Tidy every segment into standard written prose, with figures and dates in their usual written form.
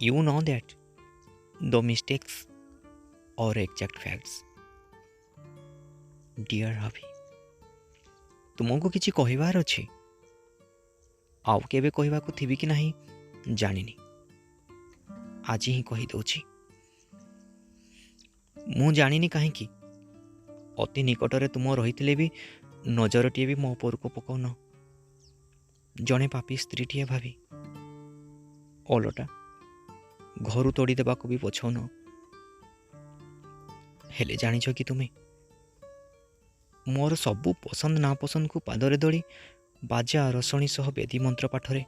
You know that the mistakes or exact facts. Dear Ravi, ତୁମକୁ କିଛି କହିବାର ଅଛି? ଆଉ କେବେ କହିବାକୁ ଥିବି କି ନାହିଁ ଜାଣିନି। ଆଜି ହିଁ କହିଦେଉଛି। ମୁଁ ଜାଣିନି କାହିଁକି ଅତି ନିକଟରେ ତୁମ ରହିଥିଲେ ବି ନଜରଟିଏ ବି ମୋ ଉପରକୁ ପକାଉନ। ଜଣେ ପାପୀ ସ୍ତ୍ରୀଟିଏ ଭାବି ଓଲଟା ଘରୁ ତୋଡ଼ିଦେବାକୁ ବି ପଛଉନ। ହେଲେ ଜାଣିଛ କି ତୁମେ ମୋର ସବୁ ପସନ୍ଦ ନାପସନ୍ଦକୁ ପାଦରେ ଦଳି ବାଜା ରସଣୀ ସହ ବେଦୀ ମନ୍ତ୍ର ପାଠରେ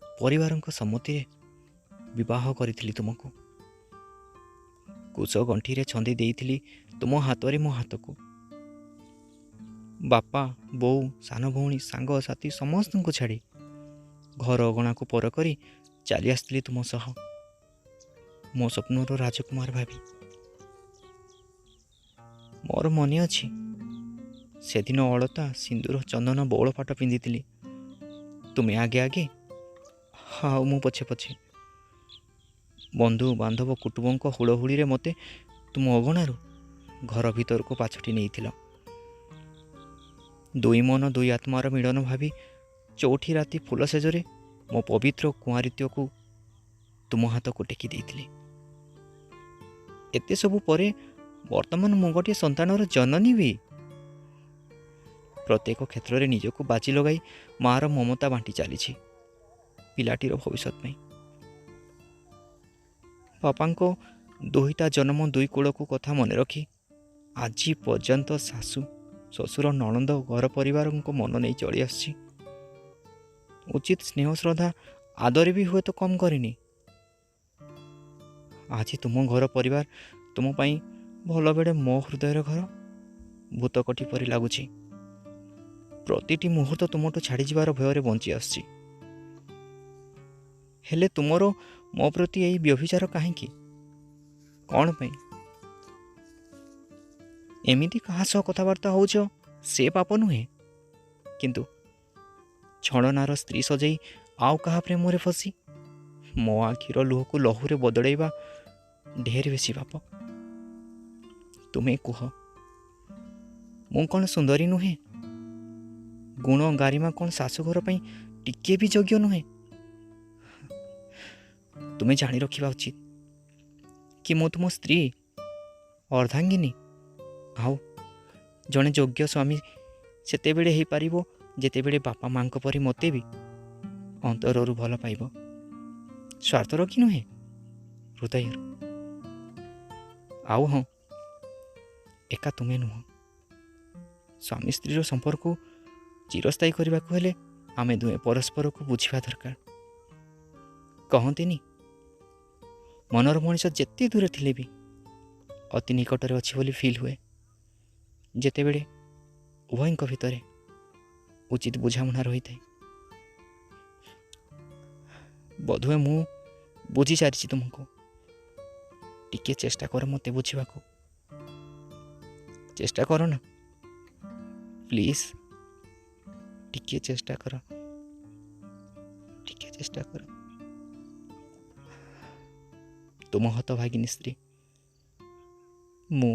ପରିବାରଙ୍କ ସମ୍ମତିରେ ବିବାହ କରିଥିଲି ତୁମକୁ। କୁଶ ଗଣ୍ଠିରେ ଛନ୍ଦି ଦେଇଥିଲି ତୁମ ହାତରେ ମୋ ହାତକୁ। ବାପା ବୋଉ ସାନ ଭଉଣୀ ସାଙ୍ଗସାଥି ସମସ୍ତଙ୍କୁ ଛାଡ଼ି ଘର ଅଗଣାକୁ ପର କରି ଚାଲି ଆସିଥିଲି ତୁମ ସହ ମୋ ସ୍ୱପ୍ନର ରାଜକୁମାର ଭାବି। ମୋର ମନେ ଅଛି ସେଦିନ ଅଳତା ସିନ୍ଦୁର ଚନ୍ଦନ ବଉଳ ପାଟ ପିନ୍ଧିଥିଲି। ତୁମେ ଆଗେ ଆଗେ ଆଉ ମୁଁ ପଛେ ପଛେ। ବନ୍ଧୁ ବାନ୍ଧବ କୁଟୁମ୍ବଙ୍କ ହୁଳହୁଳିରେ ମୋତେ ତୁମ ଅଗଣାରୁ ଘର ଭିତରକୁ ପାଛଟି ନେଇଥିଲ। ଦୁଇ ମନ ଦୁଇ ଆତ୍ମାର ମିଳନ ଭାବି ଚଉଠି ରାତି ଫୁଲ ସେଜରେ ମୋ ପବିତ୍ର କୁଆଁରିତ୍ୟକୁ ତୁମ ହାତକୁ ଟେକି ଦେଇଥିଲି। ଏତେ ସବୁ ପରେ ବର୍ତ୍ତମାନ ମୁଁ ଗୋଟିଏ ସନ୍ତାନର ଜନନୀ ବି। ପ୍ରତ୍ୟେକ କ୍ଷେତ୍ରରେ ନିଜକୁ ବାଜି ଲଗାଇ ମାଆର ମମତା ବାଣ୍ଟି ଚାଲିଛି ପିଲାଟିର ଭବିଷ୍ୟତ ପାଇଁ। ବାପାଙ୍କ ଦୁହିତା ଜନ୍ମ ଦୁଇ କୂଳକୁ କଥା ମନେ ରଖି ଆଜି ପର୍ଯ୍ୟନ୍ତ ଶାଶୁ ଶ୍ୱଶୁର ନଣନ୍ଦ ଘର ପରିବାରଙ୍କ ମନ ନେଇ ଚଳି ଆସିଛି। ଉଚିତ ସ୍ନେହ ଶ୍ରଦ୍ଧା ଆଦରେ ବି ହୁଏତ କମ୍ କରିନି। ଆଜି ତୁମ ଘର ପରିବାର ତୁମ ପାଇଁ ଭଲ ବେଳେ ମୋ ହୃଦୟର ଘର ଭୂତକଟି ପରି ଲାଗୁଛି। ପ୍ରତିଟି ମୁହୂର୍ତ୍ତ ତୁମଠୁ ଛାଡ଼ିଯିବାର ଭୟରେ ବଞ୍ଚି ଆସିଛି। ହେଲେ ତୁମର ମୋ ପ୍ରତି ଏହି ବ୍ୟଭିଚାର କାହିଁକି? କ'ଣ ପାଇଁ? ଏମିତି କାହା ସହ କଥାବାର୍ତ୍ତା ହେଉଛ ସେ ପାପ ନୁହେଁ, କିନ୍ତୁ ଛଳନାର ସ୍ତ୍ରୀ ସଜେଇ ଆଉ କାହା ପ୍ରେମରେ ଫସି ମୋ ଆଖିର ଲୁହକୁ ଲହୁରେ ବଦଳେଇବା ଢେର ବେଶୀ ପାପ। ତୁମେ କୁହ, ମୁଁ କ'ଣ ସୁନ୍ଦରୀ ନୁହେଁ? ଗୁଣ ଗାରିମା କ'ଣ ଶାଶୁଘର ପାଇଁ ଟିକିଏ ବି ଯୋଗ୍ୟ ନୁହେଁ? ତୁମେ ଜାଣି ରଖିବା ଉଚିତ କି ମୁଁ ତୁମ ସ୍ତ୍ରୀ ଅର୍ଦ୍ଧାଙ୍ଗିନୀ। ଆଉ ଜଣେ ଯୋଗ୍ୟ ସ୍ୱାମୀ ସେତେବେଳେ ହେଇପାରିବ ଯେତେବେଳେ ବାପା ମାଙ୍କ ପରି ମୋତେ ବି ଅନ୍ତରରୁ ଭଲ ପାଇବ। ସ୍ୱାର୍ଥର କି ନୁହେଁ, ହୃଦୟରୁ। ଆଉ ହଁ, ଏକା ତୁମେ ନୁହଁ। ସ୍ୱାମୀ ସ୍ତ୍ରୀର ସମ୍ପର୍କକୁ ଚିରସ୍ଥାୟୀ କରିବାକୁ ହେଲେ ଆମେ ଦୁହେଁ ପରସ୍ପରକୁ ବୁଝିବା ଦରକାର। କହନ୍ତିନି ମନର ମଣିଷ ଯେତେ ଦୂରେ ଥିଲେ ବି ଅତି ନିକଟରେ ଅଛି ବୋଲି ଫିଲ୍ ହୁଏ ଯେତେବେଳେ ଉଭୟଙ୍କ ଭିତରେ ଉଚିତ ବୁଝାମଣା ରହିଥାଏ। ବୋଧହୁଏ ମୁଁ ବୁଝିସାରିଛି ତୁମକୁ। ଟିକେ ଚେଷ୍ଟା କର ମୋତେ ବୁଝିବାକୁ। ଚେଷ୍ଟା କର ନା ପ୍ଲିଜ୍, ଟିକେ ଚେଷ୍ଟା କର, ଟିକେ ଚେଷ୍ଟା କର। ତୁମ ହତଭାଗିନୀ ସ୍ତ୍ରୀ ମୁଁ।